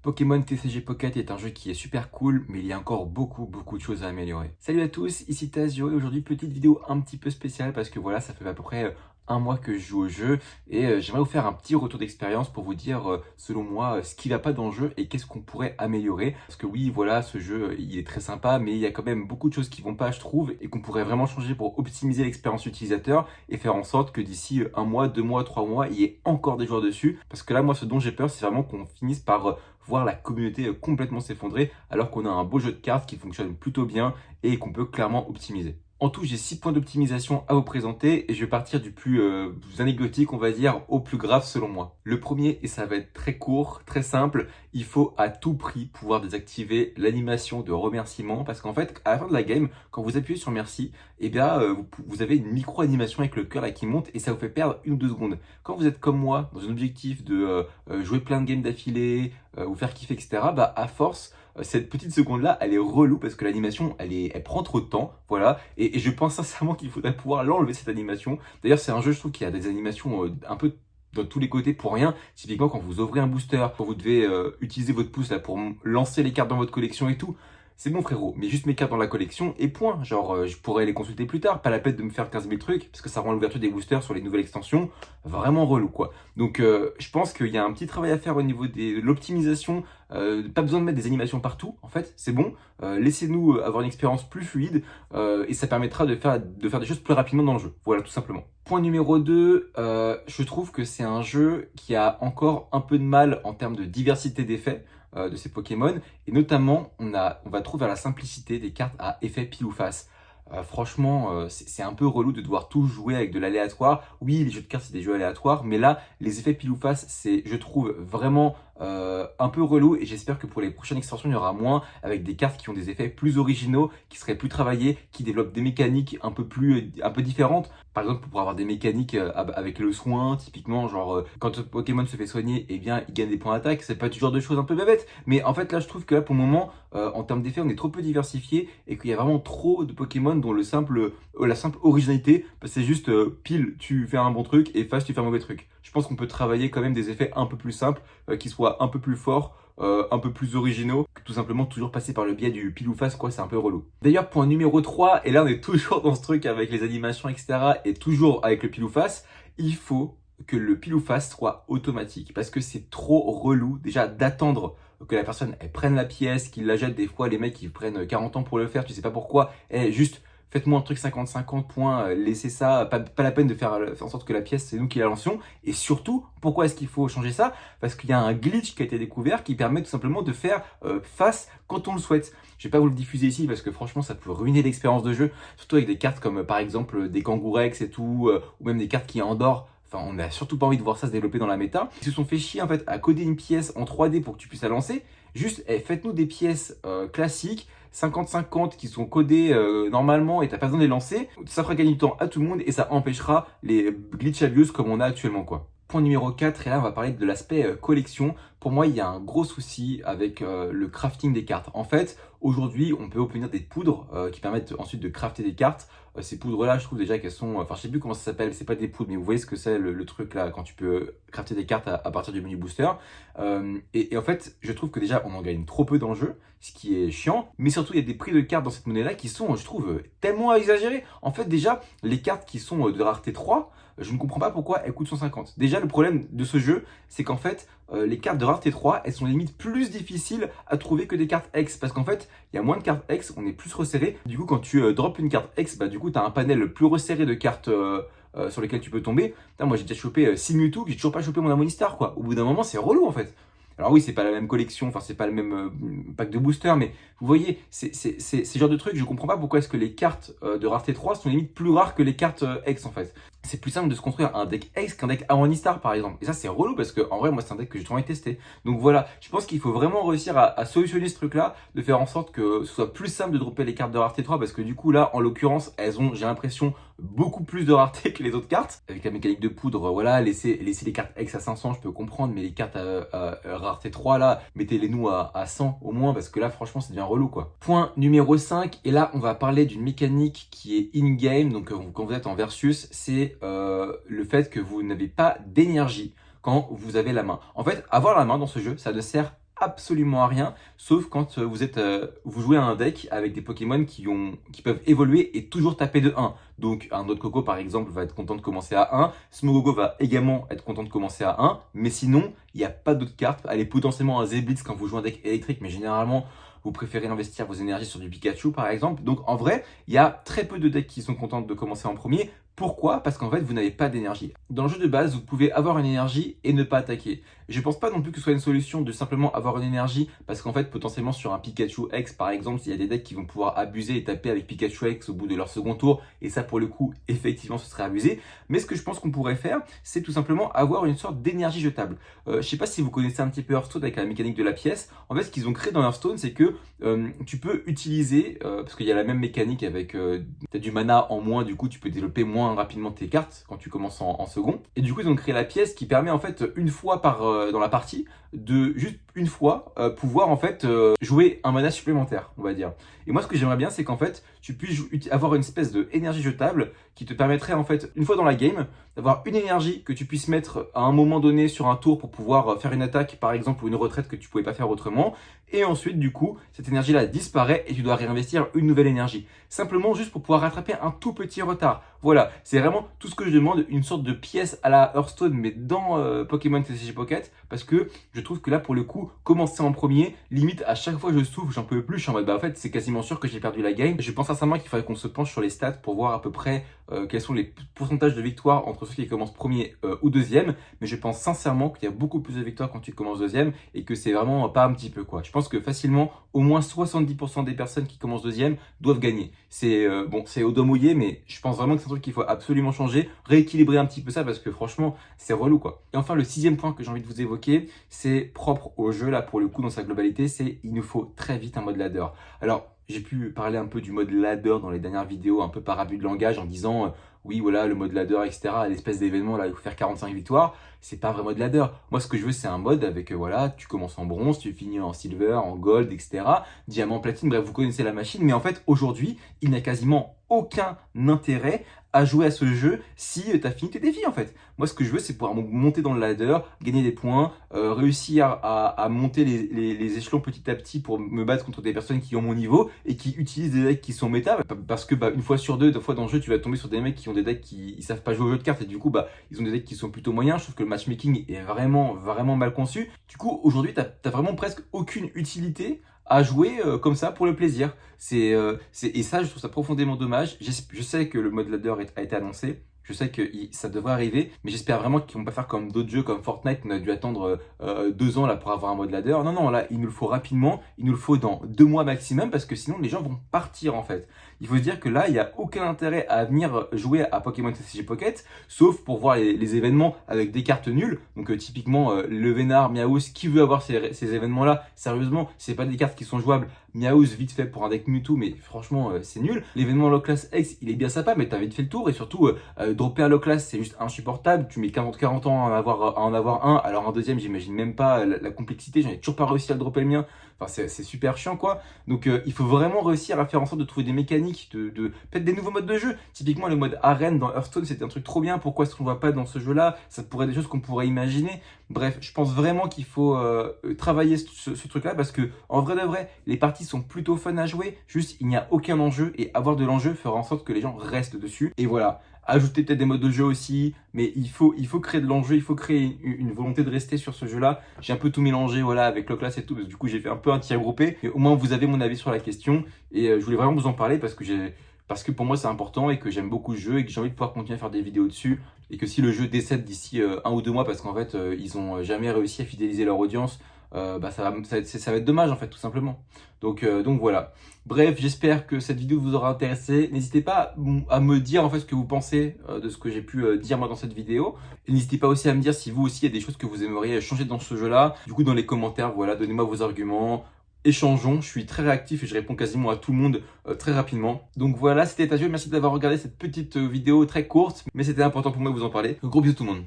Pokémon TCG Pocket est un jeu qui est super cool, mais il y a encore beaucoup de choses à améliorer. Salut à tous, ici Tazio et aujourd'hui petite vidéo un petit peu spéciale parce que voilà, ça fait à peu près un mois que je joue au jeu et j'aimerais vous faire un petit retour d'expérience pour vous dire selon moi ce qui va pas dans le jeu et qu'est-ce qu'on pourrait améliorer. Parce que oui, voilà, ce jeu il est très sympa, mais il y a quand même beaucoup de choses qui vont pas, je trouve, et qu'on pourrait vraiment changer pour optimiser l'expérience utilisateur et faire en sorte que d'ici un mois, 2 mois, 3 mois, il y ait encore des joueurs dessus. Parce que là, moi, ce dont j'ai peur, c'est vraiment qu'on finisse par voir la communauté complètement s'effondrer alors qu'on a un beau jeu de cartes qui fonctionne plutôt bien et qu'on peut clairement optimiser. En tout, j'ai 6 points d'optimisation à vous présenter et je vais partir du plus anecdotique, on va dire, au plus grave selon moi. Le premier, et ça va être très court, très simple, il faut à tout prix pouvoir désactiver l'animation de remerciement parce qu'en fait, à la fin de la game, quand vous appuyez sur merci, eh bien, vous avez une micro-animation avec le cœur là qui monte et ça vous fait perdre 1 ou 2 secondes. Quand vous êtes comme moi, dans un objectif de jouer plein de games d'affilée, vous faire kiffer, etc., bah, à force, cette petite seconde-là, elle est relou parce que l'animation, elle prend trop de temps, voilà. Et je pense sincèrement qu'il faudrait pouvoir l'enlever cette animation. D'ailleurs, c'est un jeu, je trouve, qui a des animations un peu dans tous les côtés pour rien. Typiquement, quand vous ouvrez un booster, quand vous devez utiliser votre pouce là pour lancer les cartes dans votre collection et tout. C'est bon frérot, mais juste mes cartes dans la collection et point. Genre, je pourrais les consulter plus tard, pas la peine de me faire 15 000 trucs, parce que ça rend l'ouverture des boosters sur les nouvelles extensions vraiment relou quoi. Donc je pense qu'il y a un petit travail à faire au niveau de l'optimisation. Pas besoin de mettre des animations partout, en fait, c'est bon. Laissez-nous avoir une expérience plus fluide et ça permettra de faire des choses plus rapidement dans le jeu. Voilà, tout simplement. Point numéro 2, je trouve que c'est un jeu qui a encore un peu de mal en termes de diversité d'effets de ces Pokémon. Et notamment, on va trouver à la simplicité des cartes à effet pile ou face. Franchement, c'est un peu relou de devoir tout jouer avec de l'aléatoire. Oui, les jeux de cartes, c'est des jeux aléatoires, mais là, les effets pile ou face, c'est, je trouve, vraiment un peu relou. Et j'espère que pour les prochaines extensions, il y aura moins, avec des cartes qui ont des effets plus originaux, qui seraient plus travaillées, qui développent des mécaniques un peu différentes. Par exemple, pour avoir des mécaniques avec le soin, typiquement, genre, quand le Pokémon se fait soigner, eh bien, il gagne des points d'attaque. C'est pas toujours des choses un peu bébêtes. Mais en fait, là, je trouve que là, pour le moment, en termes d'effets, on est trop peu diversifié et qu'il y a vraiment trop de Pokémon dont la simple originalité, bah, c'est juste pile, tu fais un bon truc et face, tu fais un mauvais truc. Je pense qu'on peut travailler quand même des effets un peu plus simples, qui soient un peu plus forts, un peu plus originaux, que tout simplement toujours passer par le biais du pile ou face, quoi, c'est un peu relou. D'ailleurs, point numéro 3 et là on est toujours dans ce truc avec les animations, etc., et toujours avec le pile ou face, il faut que le pile ou face soit automatique, parce que c'est trop relou déjà d'attendre que la personne elle prenne la pièce, qu'il la jette. Des fois les mecs ils prennent 40 ans pour le faire, tu sais pas pourquoi. Juste faites-moi un truc 50-50 points, laissez ça, pas la peine de faire en sorte que la pièce c'est nous qui la lancions. Et surtout, pourquoi est-ce qu'il faut changer ça? Parce qu'il y a un glitch qui a été découvert qui permet tout simplement de faire face quand on le souhaite. Je vais pas vous le diffuser ici parce que franchement ça peut ruiner l'expérience de jeu, surtout avec des cartes comme par exemple des Kangourex et tout, ou même des cartes qui endort. Enfin, on n'a surtout pas envie de voir ça se développer dans la méta. Ils se sont fait chier en fait à coder une pièce en 3D pour que tu puisses la lancer. Juste, faites-nous des pièces classiques, 50-50, qui sont codées normalement et t'as pas besoin de les lancer. Ça fera gagner du temps à tout le monde et ça empêchera les glitch abuse comme on a actuellement quoi. Point numéro 4, et là on va parler de l'aspect collection. Pour moi, il y a un gros souci avec le crafting des cartes. En fait, aujourd'hui, on peut obtenir des poudres qui permettent ensuite de crafter des cartes. Ces poudres-là, je trouve déjà qu'elles sont... Enfin, je sais plus comment ça s'appelle, c'est pas des poudres, mais vous voyez ce que c'est le truc là, quand tu peux crafter des cartes à partir du menu booster. Et en fait, je trouve que déjà, on en gagne trop peu dans le jeu, ce qui est chiant. Mais surtout, il y a des prix de cartes dans cette monnaie-là qui sont, je trouve, tellement exagérés. En fait, déjà, les cartes qui sont de rareté 3, je ne comprends pas pourquoi elles coûtent 150. Déjà, le problème de ce jeu, c'est qu'en fait, les cartes de rareté 3, elles sont limite plus difficiles à trouver que des cartes X. Parce qu'en fait, il y a moins de cartes X, on est plus resserré. Du coup, quand tu drops une carte X, bah du coup, tu as un panel plus resserré de cartes sur lesquelles tu peux tomber. Putain, moi, j'ai déjà chopé 6 Mewtwo, j'ai toujours pas chopé mon Amonistar, quoi. Au bout d'un moment, c'est relou, en fait. Alors oui, c'est pas la même collection, enfin c'est pas le même pack de booster, mais vous voyez, c'est ce genre de truc, je comprends pas pourquoi est-ce que les cartes de rareté 3 sont limite plus rares que les cartes X en fait. C'est plus simple de se construire un deck X qu'un deck Aronistar par exemple. Et ça c'est relou parce que en vrai moi c'est un deck que j'ai toujours envie de tester. Donc voilà, je pense qu'il faut vraiment réussir à solutionner ce truc là, de faire en sorte que ce soit plus simple de dropper les cartes de rareté 3 parce que du coup là en l'occurrence elles ont, j'ai l'impression, beaucoup plus de rareté que les autres cartes. Avec la mécanique de poudre, voilà, laisser les cartes X à 500 je peux comprendre, mais les cartes à rareté 3 là, mettez-les nous à 100 au moins parce que là franchement ça devient relou quoi. Point numéro 5, et là on va parler d'une mécanique qui est in-game, donc quand vous êtes en versus, c'est le fait que vous n'avez pas d'énergie quand vous avez la main. En fait, avoir la main dans ce jeu, ça ne sert absolument à rien, sauf quand vous jouez à un deck avec des Pokémon qui peuvent évoluer et toujours taper de 1. Donc un autre Coco par exemple va être content de commencer à 1, Smogogo va également être content de commencer à 1, mais sinon il n'y a pas d'autres cartes. Elle est potentiellement un Z-Blitz quand vous jouez un deck électrique, mais généralement vous préférez investir vos énergies sur du Pikachu par exemple. Donc en vrai, il y a très peu de decks qui sont contents de commencer en premier. Pourquoi? Parce qu'en fait, vous n'avez pas d'énergie. Dans le jeu de base, vous pouvez avoir une énergie et ne pas attaquer. Je pense pas non plus que ce soit une solution de simplement avoir une énergie, parce qu'en fait, potentiellement sur un Pikachu X, par exemple, il y a des decks qui vont pouvoir abuser et taper avec Pikachu X au bout de leur second tour, et ça, pour le coup, effectivement, ce serait abusé. Mais ce que je pense qu'on pourrait faire, c'est tout simplement avoir une sorte d'énergie jetable. Je sais pas si vous connaissez un petit peu Hearthstone avec la mécanique de la pièce. En fait, ce qu'ils ont créé dans Hearthstone, c'est que tu peux utiliser, parce qu'il y a la même mécanique avec t'as du mana en moins, du coup, tu peux développer moins rapidement tes cartes quand tu commences en second. Et du coup, ils ont créé la pièce qui permet en fait une fois dans la partie de juste une fois pouvoir en fait jouer un mana supplémentaire, on va dire. Et moi, ce que j'aimerais bien, c'est qu'en fait, tu puisses avoir une espèce de énergie jetable qui te permettrait en fait, une fois dans la game, d'avoir une énergie que tu puisses mettre à un moment donné sur un tour pour pouvoir faire une attaque, par exemple, ou une retraite que tu pouvais pas faire autrement. Et ensuite, du coup, cette énergie-là disparaît et tu dois réinvestir une nouvelle énergie. Simplement juste pour pouvoir rattraper un tout petit retard. Voilà, c'est vraiment tout ce que je demande, une sorte de pièce à la Hearthstone, mais dans Pokémon TCG Pocket, parce que je trouve que là, pour le coup, commencer en premier, limite, à chaque fois je souffle, j'en peux plus, je suis en mode, bah en fait, c'est quasiment sûr que j'ai perdu la game. Je pense sincèrement qu'il faudrait qu'on se penche sur les stats pour voir à peu près quels sont les pourcentages de victoires entre ceux qui commencent premier ou deuxième, mais je pense sincèrement qu'il y a beaucoup plus de victoires quand tu commences deuxième, et que c'est vraiment pas un petit peu quoi. Je pense que facilement, au moins 70% des personnes qui commencent deuxième doivent gagner. C'est bon, c'est au doigt mouillé, mais je pense vraiment que c'est un truc qu'il faut absolument changer, rééquilibrer un petit peu ça, parce que franchement, c'est relou quoi. Et enfin, le sixième point que j'ai envie de vous évoquer, c'est propre au jeu là pour le coup dans sa globalité, c'est il nous faut très vite un mode ladder. Alors, j'ai pu parler un peu du mode ladder dans les dernières vidéos, un peu par abus de langage, en disant oui, voilà, le mode ladder, etc., l'espèce d'événement là, il faut faire 45 victoires. C'est pas vraiment de ladder. Moi, ce que je veux, c'est un mode avec, voilà, tu commences en bronze, tu finis en silver, en gold, etc., diamant, platine, bref, vous connaissez la machine. Mais en fait, aujourd'hui, il n'y a quasiment aucun intérêt à jouer à ce jeu si tu as fini tes défis en fait. Moi ce que je veux c'est pouvoir monter dans le ladder, gagner des points, réussir à monter les échelons petit à petit pour me battre contre des personnes qui ont mon niveau et qui utilisent des decks qui sont méta, parce que une fois sur deux fois dans le jeu tu vas tomber sur des mecs qui ont des decks qui ils savent pas jouer au jeu de cartes et du coup ils ont des decks qui sont plutôt moyens. Je trouve que le matchmaking est vraiment mal conçu. Du coup aujourd'hui t'as vraiment presque aucune utilité à jouer comme ça pour le plaisir. Et ça, je trouve ça profondément dommage. Je sais que le mode ladder a été annoncé. Je sais que ça devrait arriver, mais j'espère vraiment qu'ils vont pas faire comme d'autres jeux comme Fortnite. On a dû attendre 2 ans là pour avoir un mode ladder. Non, non, là, il nous le faut rapidement. Il nous le faut dans 2 mois maximum parce que sinon les gens vont partir en fait. Il faut se dire que là, il n'y a aucun intérêt à venir jouer à Pokémon TCG Pocket, sauf pour voir les événements avec des cartes nulles. Donc typiquement, le Vénard, Miaouz, qui veut avoir ces événements-là? Sérieusement, c'est pas des cartes qui sont jouables. Miaouz vite fait pour un deck Mewtwo, mais franchement c'est nul. L'événement Locklass X, il est bien sympa, mais t'as vite fait le tour. Et surtout, dropper un Locklass, c'est juste insupportable. Tu mets 40 ans à en avoir un, alors un deuxième, j'imagine même pas la complexité. J'en ai toujours pas réussi à le dropper le mien. Enfin, c'est super chiant quoi. Donc il faut vraiment réussir à faire en sorte de trouver des mécaniques, peut-être des nouveaux modes de jeu. Typiquement le mode arène dans Hearthstone, c'était un truc trop bien. Pourquoi est-ce qu'on voit pas dans ce jeu-là? Ça pourrait être des choses qu'on pourrait imaginer. Bref, je pense vraiment qu'il faut travailler ce truc-là, parce que en vrai de vrai, les parties sont plutôt fun à jouer. Juste, il n'y a aucun enjeu, et avoir de l'enjeu fera en sorte que les gens restent dessus. Et voilà. Ajouter peut-être des modes de jeu aussi, mais il faut créer de l'enjeu, il faut créer une volonté de rester sur ce jeu-là. J'ai un peu tout mélangé, voilà, avec le class et tout, parce que du coup j'ai fait un peu un tir groupé. Et au moins vous avez mon avis sur la question, et je voulais vraiment vous en parler parce que pour moi c'est important et que j'aime beaucoup ce jeu et que j'ai envie de pouvoir continuer à faire des vidéos dessus. Et que si le jeu décède d'ici 1 ou 2 mois parce qu'en fait ils ont jamais réussi à fidéliser leur audience, ça va être dommage en fait tout simplement. Donc voilà. Bref, j'espère que cette vidéo vous aura intéressé. N'hésitez pas à me dire en fait ce que vous pensez de ce que j'ai pu dire moi dans cette vidéo. Et n'hésitez pas aussi à me dire si vous aussi il y a des choses que vous aimeriez changer dans ce jeu-là. Du coup dans les commentaires, voilà, donnez-moi vos arguments. Échangeons, je suis très réactif et je réponds quasiment à tout le monde très rapidement. Donc voilà, c'était Tazio, merci d'avoir regardé cette petite vidéo très courte, mais c'était important pour moi de vous en parler. Gros bisous tout le monde.